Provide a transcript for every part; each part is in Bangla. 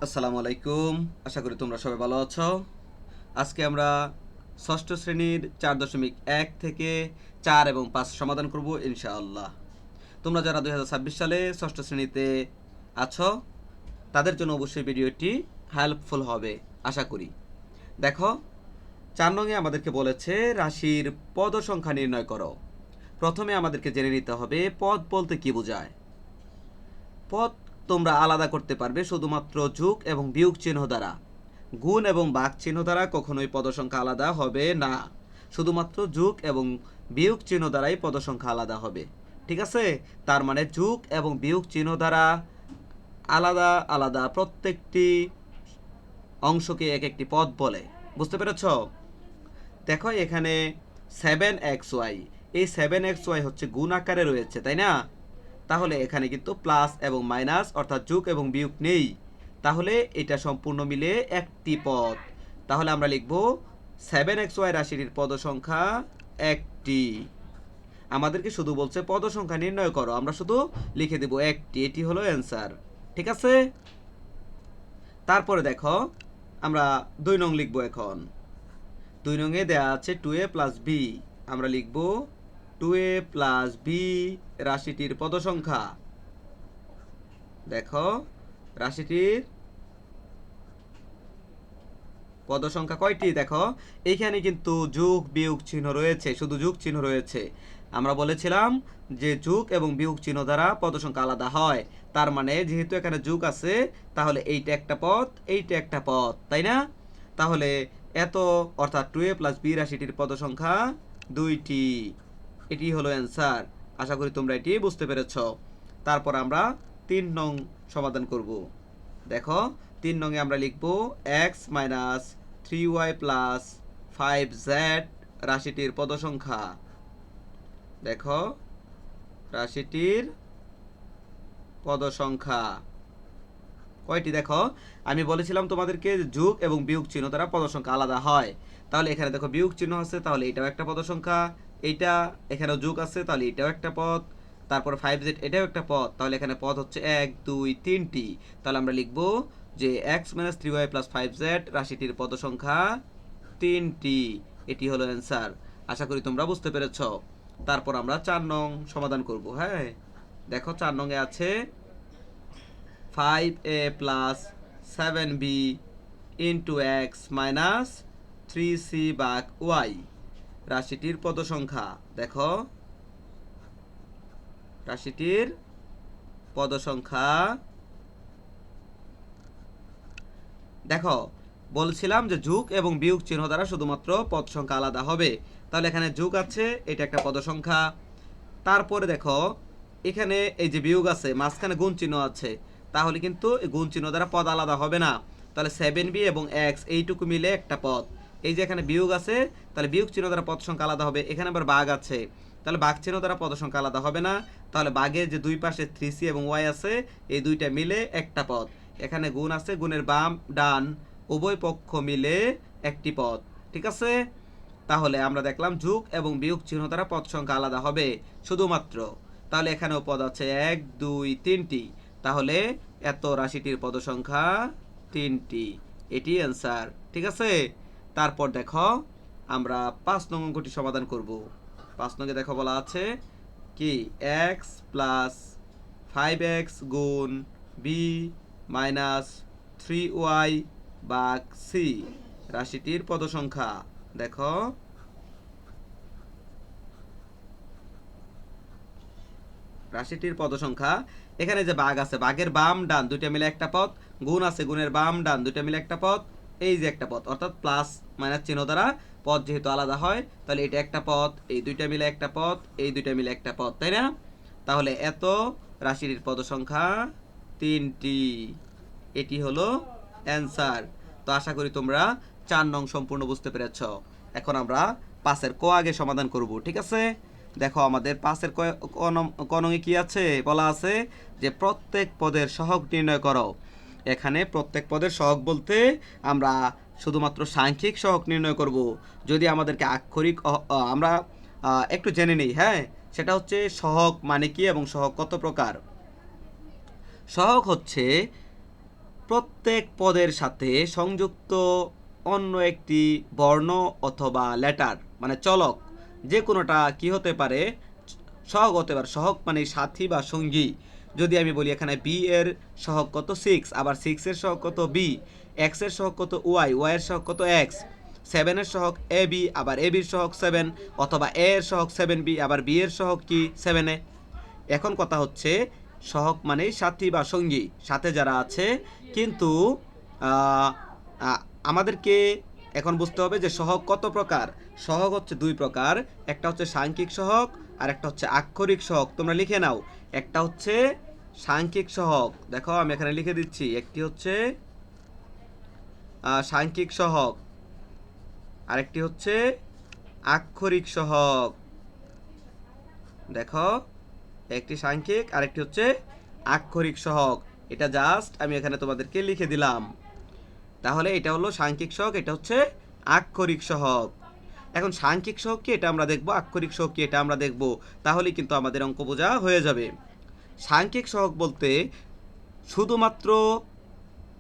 আসসালামু আলাইকুম। আশা করি তোমরা সবাই ভালো আছো। আজকে আমরা ষষ্ঠ শ্রেণীর 4.1 থেকে 4 এবং 5 সমাধান করব ইনশাআল্লাহ। তোমরা যারা 2026 সালে ষষ্ঠ শ্রেণীতে আছো তাদের জন্য অবশ্যই ভিডিওটি হেল্পফুল হবে আশা করি। দেখো, 4 নংয়ে আমাদেরকে বলেছে রাশির পদ সংখ্যা নির্ণয় করো। প্রথমে আমাদেরকে জেনে নিতে হবে পদ বলতে কি বোঝায়। পদ তোমরা আলাদা করতে পারবে শুধুমাত্র যোগ এবং বিয়োগ চিহ্ন দ্বারা। গুণ এবং ভাগ চিহ্ন দ্বারা কখনোই পদ সংখ্যা আলাদা হবে না। শুধুমাত্র যোগ এবং বিয়োগ চিহ্ন দ্বারাই পদ সংখ্যা আলাদা হবে। ঠিক আছে? তার মানে যোগ এবং বিয়োগ চিহ্ন দ্বারা আলাদা আলাদা প্রত্যেকটি অংশকে এক একটি পদ বলে। বুঝতে পেরেছ? দেখো এখানে 7xy, এই 7xy হচ্ছে গুণ আকারে রয়েছে, তাই না? তাহলে এখানে কিন্তু প্লাস এবং মাইনাস অর্থাৎ যোগ এবং বিয়োগ নেই। তাহলে এটা সম্পূর্ণ মিলে একটি পদ। তাহলে আমরা লিখব 7xy রাশিটির পদ সংখ্যা একটি। আমাদেরকে শুধু বলছে পদ সংখ্যা নির্ণয় করো, আমরা শুধু লিখে দেব একটি। এটি হলো অ্যান্সার। ঠিক আছে? তারপরে দেখো আমরা 2 নং লিখব। এখন 2 নংয়ে দেয়া আছে 2a প্লাস বি। আমরা লিখব 2a প্লাস বি রাশিটির পদ সংখ্যা। দেখো রাশিটির পদ সংখ্যা কয়টি? দেখো এইখানে কিন্তু যোগ বিয়োগ চিহ্ন রয়েছে, শুধু যোগ চিহ্ন রয়েছে। আমরা বলেছিলাম যে যোগ এবং বিয়োগ চিহ্ন দ্বারা পদ সংখ্যা আলাদা হয়। তার মানে যেহেতু এখানে যোগ আছে তাহলে এইটা একটা পদ, এইটা একটা পদ, তাই না? তাহলে এত অর্থাৎ 2a প্লাস বি রাশিটির পদ সংখ্যা 2টি। এটি হলো অ্যান্সার। আশা করি তোমরা এটি বুঝতে পেরেছ। তারপর আমরা 3 নং সমাধান করব। দেখো 3 নংয়ে আমরা লিখব x minus 3y plus 5z রাশিটির পদ সংখ্যা। দেখো রাশিটির পদ সংখ্যা কয়টি? দেখো আমি বলেছিলাম তোমাদেরকে যোগ এবং বিয়োগ চিহ্ন দ্বারা পদ সংখ্যা আলাদা হয়। তাহলে এখানে দেখো বিয়োগ চিহ্ন আছে, তাহলে এটাও একটা পদ সংখ্যা। এইটা এখানেও যোগ আছে, তাহলে এটাও একটা পদ। তারপর 5z এটাও একটা পদ। তাহলে এখানে পদ হচ্ছে 1 2 3টি। তাহলে আমরা লিখব যে x minus 3y plus 5z রাশিটির পদ সংখ্যা 3টি। এটি হলো অ্যান্সার। আশা করি তোমরা বুঝতে পেরেছ। তারপর আমরা 4 নং সমাধান করব। হ্যাঁ, দেখো 4 নংয়ে আছে 5a plus 7b into x minus 3c ভাগ y রাশিটির পদ সংখ্যা। দেখো রাশিটির পদ সংখ্যা। দেখো বলছিলাম যে যোগ এবং বিয়োগ চিহ্ন দ্বারা শুধুমাত্র পদ সংখ্যা আলাদা হবে। তাহলে এখানে যোগ আছে, এটা একটা পদ সংখ্যা। তারপরে দেখো এখানে এই যে বিয়োগ আছে, মাঝখানে গুণ চিহ্ন আছে, তাহলে কিন্তু এই গুণ চিহ্ন দ্বারা পদ আলাদা হবে না। তাহলে 7b এবং x এইটুকু মিলে একটা পদ। এই যে এখানে বিয়োগ আছে, তাহলে বিয়োগ চিহ্ন দ্বারা পদ সংখ্যা আলাদা হবে। এখানে আবার ভাগ আছে, তাহলে ভাগ চিহ্ন দ্বারা পদ সংখ্যা আলাদা হবে না। তাহলে ভাগের যে দুই পাশে 3c এবং y আছে, এই দুইটা মিলে একটা পদ। এখানে গুণ আছে, গুণের বাম ডান উভয় পক্ষ মিলে একটি পদ। ঠিক আছে? তাহলে আমরা দেখলাম যোগ এবং বিয়োগ চিহ্ন দ্বারা পদ সংখ্যা আলাদা হবে শুধুমাত্র। তাহলে এখানেও পদ আছে 1 2 3টি। তাহলে এত রাশিটির পদ সংখ্যা 3টি। এটি অ্যান্সার। ঠিক আছে? তারপর দেখো আমরা 5 নং অঙ্কটি সমাধান করব। 5 নংয়ে দেখো বলা আছে কি x প্লাস 5x গুণ b মাইনাস 3y ভাগ c রাশিটির পদ সংখ্যা। দেখো রাশিটির পদ সংখ্যা। এখানে যে ভাগ আছে, ভাগের বাম ডান দুইটা মিলে একটা পদ। গুণ আছে, গুণের বাম ডান দুইটা মিলে একটা পদ। এই যে একটা পদ, অর্থাৎ প্লাস মাইনাস চিহ্ন দ্বারা পদ যেহেতু আলাদা হয়, তাহলে এটা একটা পদ, এই দুইটা মিলে একটা পদ, এই দুইটা মিলে একটা পদ, তাই না? তাহলে এত রাশিটির পদ সংখ্যা 3টি। এটি হলো অ্যান্সার। তো আশা করি তোমরা 4 নং সম্পূর্ণ বুঝতে পেরেছ। এখন আমরা 5-এর ক আগে সমাধান করব। ঠিক আছে? দেখো আমাদের 5-এর ক নংয়ে কি আছে? বলা আছে যে প্রত্যেক পদের সহগ নির্ণয় করো। এখানে প্রত্যেক পদের সহগ বলতে আমরা শুধুমাত্র সাংখ্যিক সহগ নির্ণয় করব। যদি আমাদেরকে আক্ষরিক আমরা একটু জেনে নিই। হ্যাঁ, সেটা হচ্ছে সহগ মানে কি এবং সহগ কত প্রকার। সহগ হচ্ছে প্রত্যেক পদের সাথে সংযুক্ত অন্য একটি বর্ণ অথবা লেটার মানে চলক যে কোনোটা কি হতে পারে, সহগ হতে পারে। সহগ মানে সাথী বা সঙ্গী। যদি আমি বলি এখানে বি এর সহগ কত 6, আবার 6 এর সহগ কত বি, এক্স এর সহগ কত ওয়াই, ওয়াই এর সহগ কত এক্স, 7 এর সহগ এ বি, আবার এ বির সহগ 7, অথবা এ এর সহগ 7 বি, আবার বি এর সহগ কি 7 এ। এখন কথা হচ্ছে সহগ মানে সাথী বা সঙ্গী, সাথে যারা আছে। কিন্তু আহ, আহ, আমাদেরকে এখন বুঝতে হবে যে সহগ কত প্রকার। সহগ হচ্ছে দুই প্রকার, একটা হচ্ছে সাংখ্যিক সহগ আর একটা হচ্ছে আক্ষরিক সহগ। তোমরা লিখে নাও, একটা হচ্ছে সাংখ্যিক সহগ, দেখো আমি এখানে লিখে দিচ্ছি, একটি হচ্ছে সাংখ্যিক সহগ, আরেকটি হচ্ছে আক্ষরিক সহগ। দেখো, একটি সাংখ্যিক আরেকটি হচ্ছে আক্ষরিক সহগ। এটা জাস্ট আমি এখানে তোমাদেরকে লিখে দিলাম। তাহলে এটা হলো সাংখ্যিক সহগ, এটা হচ্ছে আক্ষরিক সহগ। এখন সাংখ্যিক সহগ কি এটা আমরা দেখব, আক্ষরিক সহগ কি এটা আমরা দেখব, তাহলেই কিন্তু আমাদের অঙ্ক বোঝা হয়ে যাবে। সাংখ্যিক সহগ বলতে শুধুমাত্র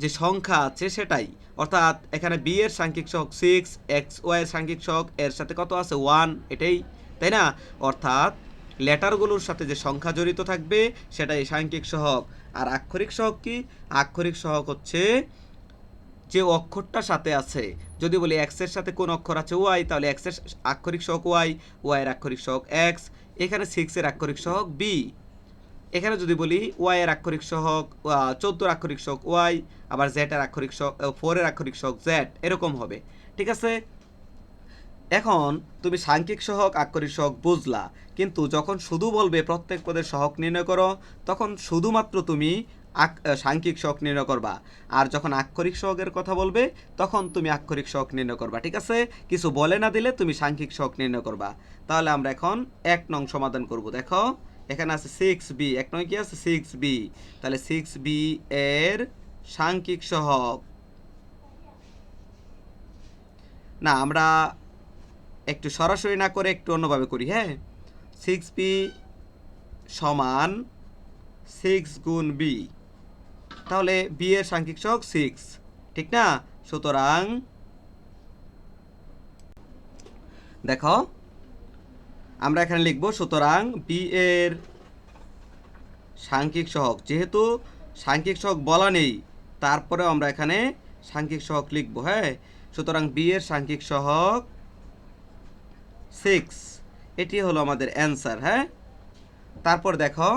যে সংখ্যা আছে সেটাই, অর্থাৎ এখানে বি এর সাংখ্যিক সহগ 6, এক্স ওয়াই এর সাংখ্যিক সহগ এর সাথে কত আছে 1, এটাই, তাই না? অর্থাৎ লেটারগুলোর সাথে যে সংখ্যা জড়িত থাকবে সেটাই সাংখ্যিক সহগ। আর আক্ষরিক সহগ কি? আক্ষরিক সহগ হচ্ছে যে অক্ষরটা সাথে আছে। যদি বলি এক্স এর সাথে কোন অক্ষর আছে ওয়াই, তাহলে এক্স এর আক্ষরিক সহগ ওয়াই, ওয়াই এর আক্ষরিক সহগ এক্স। এখানে 6 এর আক্ষরিক সহগ বি। এখানে যদি বলি ওয়াই এর আক্ষরিক সহগ 14 এর আক্ষরিক সহগ ওয়াই, আবার জেড এর আক্ষরিক সহগ 4 এর আক্ষরিক সহগ জেড, এরকম হবে। ঠিক আছে? এখন তুমি সাংখ্যিক সহগ আক্ষরিক সহগ বুঝলা, কিন্তু যখন শুধু বলবে প্রত্যেক পদের সহগ নির্ণয় করো, তখন শুধুমাত্র তুমি সাংখ্যিক সহগ নির্ণয় করবা। আর যখন আক্ষরিক সহগের কথা বলবে তখন তুমি আক্ষরিক সহগ নির্ণয় করবা। ঠিক আছে? কিছু বলে না দিলে তুমি সাংখ্যিক সহগ নির্ণয় করবা। তাহলে আমরা এখন 1 নং সমাধান করব। দেখো এখানে আছে 6b, 1 নং কি আছে 6b, তাহলে 6b এর সাংখ্যিক সহগ, না আমরা একটু সরাসরি না করে একটু অন্যভাবে করি। হ্যাঁ, 6b সমান 6 গুণ b, তাহলে b এর সাংখ্যিক সহগ 6, ঠিক না? সুতরাং দেখো আমরা এখানে লিখব, সুতরাং b এর সাংখ্যিক সহগ, যেহেতু সাংখ্যিক সহগ বলা নেই তারপরেও আমরা এখানে সাংখ্যিক সহগ লিখব। হ্যাঁ, সুতরাং b এর সাংখ্যিক সহগ 6, এটি হলো আমাদের অ্যান্সার। হ্যাঁ, তারপর দেখো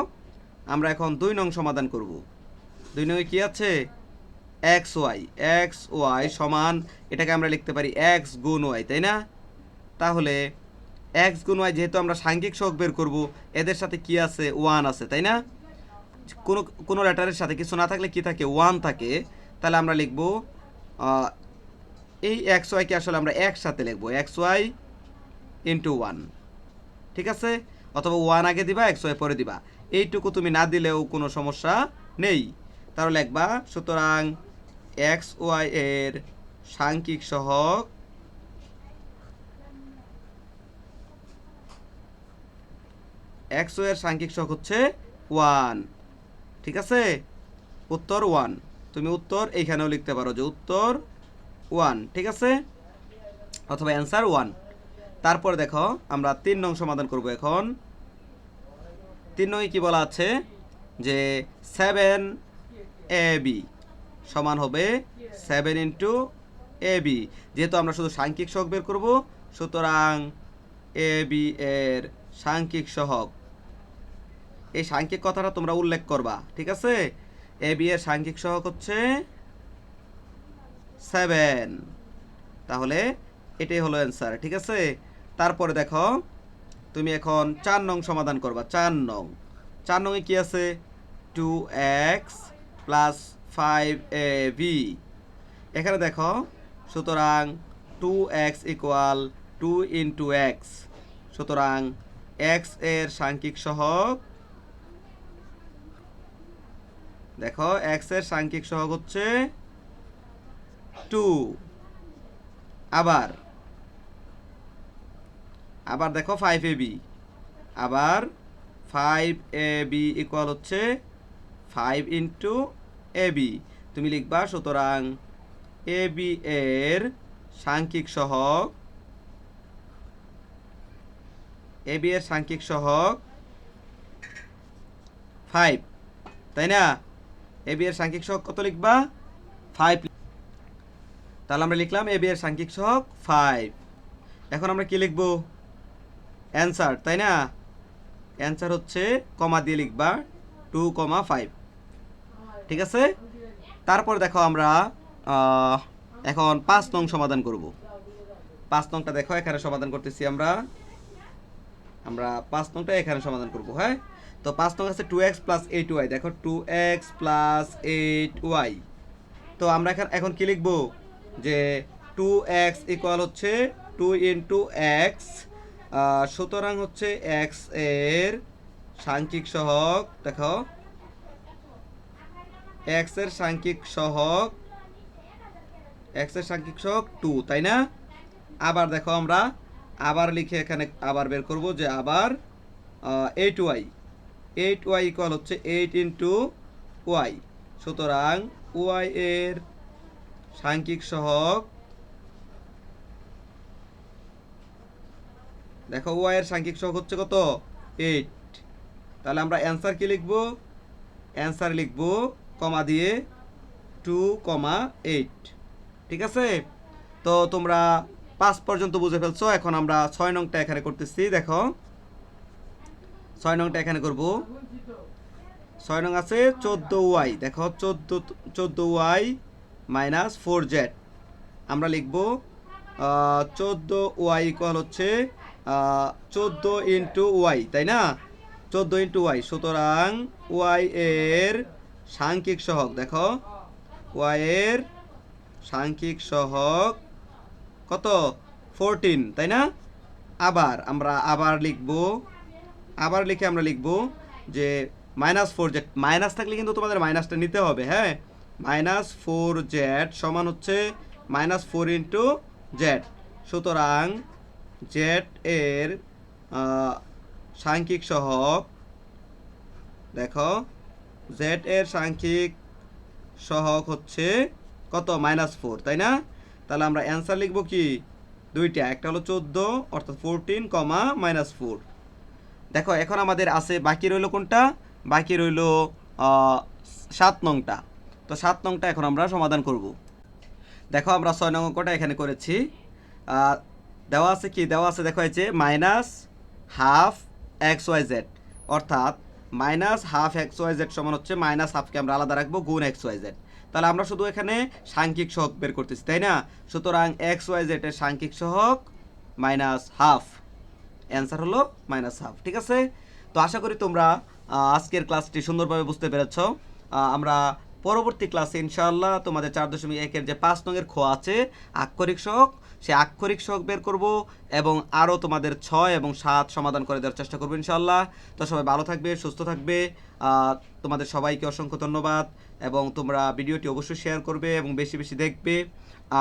আমরা এখন 2 নং সমাধান করব। 2 নং কি আছে এক্স ওয়াই সমান, এটাকে আমরা লিখতে পারি এক্স গুণ ওয়াই, তাই না? তাহলে এক্স গুণ ওয়াই, যেহেতু আমরা সাংখ্যিক সহগ বের করব, এদের সাথে কি আছে 1 আছে, তাই না? কোনো কোনো লেটারের সাথে কিছু না থাকলে কি থাকে 1 থাকে। তাহলে আমরা লিখব এই এক্স ওয়াইকে আসলে আমরা একসাথে লিখব, এক্স ওয়াই ইন্টু 1, ঠিক আছে? অথবা 1 আগে দিবা, এক্স ওয়াই পরে দিবা, এইটুকু তুমি না দিলেও কোনো সমস্যা নেই। তাহলে লিখবা, সুতরাং এক্স ওয়াই এর সাংখ্যিক সহগ এক্স ওয়াই এর সাংখ্যিক সহগ হচ্ছে 1, ঠিক আছে? উত্তর 1, তুমি উত্তর এইখানেও লিখতে পারো যে উত্তর 1, ঠিক আছে? অথবা অ্যান্সার 1। তারপর দেখো আমরা 3 নং সমাধান করব। এখন 3 নং কি বলা আছে যে 7ab সমান হবে 7 ইন্টু ab, যেহেতু আমরা শুধু সাংখ্যিক সহগ বের করব, সুতরাং ab এর সাংখ্যিক সহগ, এই সাংখ্যিক কথাটা তোমরা উল্লেখ করবা। ঠিক আছে? ab এর সাংখ্যিক সহগ হচ্ছে 7, তাহলে এটাই হলো অ্যান্সার। ঠিক আছে? তারপরে দেখো তুমি এখন 4 নং সমাধান করবা। 4 নং কি আছে 2x প্লাস 5ab, এখানে দেখো, সুতরাং 2x ইকুয়াল 2 ইন্টু এক্স, সুতরাং x এর সাংখ্যিক সহগ, দেখো x এর সাংখ্যিক সহগ হচ্ছে 2। আবার দেখো 5ab, আবার 5ab ইকুয়াল হচ্ছে 5 ইন্টু ab, তুমি লিখবা সুতরাং এ বি এর সাংখ্যিক সহগ সহগ 5, তাই না? এ বি এর সাংখ্যিক সহগ কত লিখবা? 5। তাহলে আমরা লিখলাম এ বি এর সাংখ্যিক সহগ 5। এখন আমরা কি লিখব? অ্যান্সার, তাই না? অ্যান্সার হচ্ছে কমা দিয়ে লিখবা 2,5, ঠিক আছে? তারপর দেখো আমরা এখন 5 নং সমাধান করব। 5 নংটা দেখো এখানে সমাধান করতেছি আমরা 5 নংটা এখানে সমাধান করব। হ্যাঁ, তো 5 নং আছে 2x + 8y। দেখো 2x + 8y। তো আমরা এখন কি লিখব? যে 2x = হচ্ছে 2 × x, সুতরাং হচ্ছে x এর সাংখ্যিক সহগ, দেখো x এর সাংখ্যিক সহগ 2, তাই না? আবার দেখো আমরা আবার লিখে এখানে আবার বের করব যে আবার 8y = হচ্ছে 8 × y, সুতরাং y এর সাংখ্যিক সহগ, দেখো y এর সাংখ্যিক সহগ হচ্ছে কত? 8। তাহলে আমরা অ্যান্সার কি লিখব? অ্যান্সার লিখব কমা দিয়ে 2,8, ঠিক আছে? তো তোমরা 5 পর্যন্ত বুঝে ফেলছো। এখন আমরা 6 নংটা এখানে করতেছি। দেখো 6 নংটা এখানে করব। 6 নং আছে 14y। দেখো 14y - 4z। আমরা লিখব 14y = হচ্ছে 14 × y, তাই না? 14 × y, সুতরাং y এর সাংখ্যিক সহগ, দেখো y এর সাংখ্যিক সহগ কত? 14, তাই না? আমরা আবার লিখব, আবার লিখে আমরা লিখব যে -4z। মাইনাস থাকলে কিন্তু তোমাদের মাইনাসটা নিতে হবে। হ্যাঁ, -4z সমান হচ্ছে -4 × z, সুতরাং z এর সাংখ্যিক সহগ, দেখো z এর সাংখ্যিক সহগ হচ্ছে কত? -4, তাই না? তাহলে আমরা অ্যান্সার লিখব কি? দুইটা, একটা হলো 14 অর্থাৎ 14, -4। দেখো এখন আমাদের আছে বাকি রইল কোনটা? বাকি রইল 7 নংটা। তো 7 নংটা এখন আমরা সমাধান করব। দেখো আমরা 6 নং অঙ্কটা এখানে করেছি। দেওয়া আছে কি? দেওয়া আছে দেখো এই যে -12 xyz, অর্থাৎ -12 xyz সমান হচ্ছে -12কে আমরা আলাদা রাখবো গুণ xyz। তাহলে আমরা শুধু এখানে সাংখ্যিক সহগ বের করতেছি, তাই না? সুতরাং xyz এর সাংখ্যিক সহগ -12, অ্যান্সার হলো -12, ঠিক আছে? তো আশা করি তোমরা আজকের ক্লাসটি সুন্দরভাবে বুঝতে পেরেছ। আমরা পরবর্তী ক্লাসে ইনশাআল্লাহ তোমাদের 4.1 এর যে 5 নং এর খ আছে আক্ষরিক সহগ, সে আক্ষরিক সহগ বের করব এবং আরও তোমাদের 6 এবং 7 সমাধান করে দেওয়ার চেষ্টা করবো ইনশাআল্লাহ। তো সবাই ভালো থাকবে, সুস্থ থাকবে। তোমাদের সবাইকে অসংখ্য ধন্যবাদ এবং তোমরা ভিডিওটি অবশ্যই শেয়ার করবে এবং বেশি বেশি দেখবে।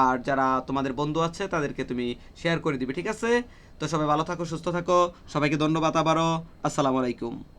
আর যারা তোমাদের বন্ধু আছে তাদেরকে তুমি শেয়ার করে দিবে, ঠিক আছে? তো সবাই ভালো থাকো, সুস্থ থাকো। সবাইকে ধন্যবাদ আবারও। আসসালামু আলাইকুম।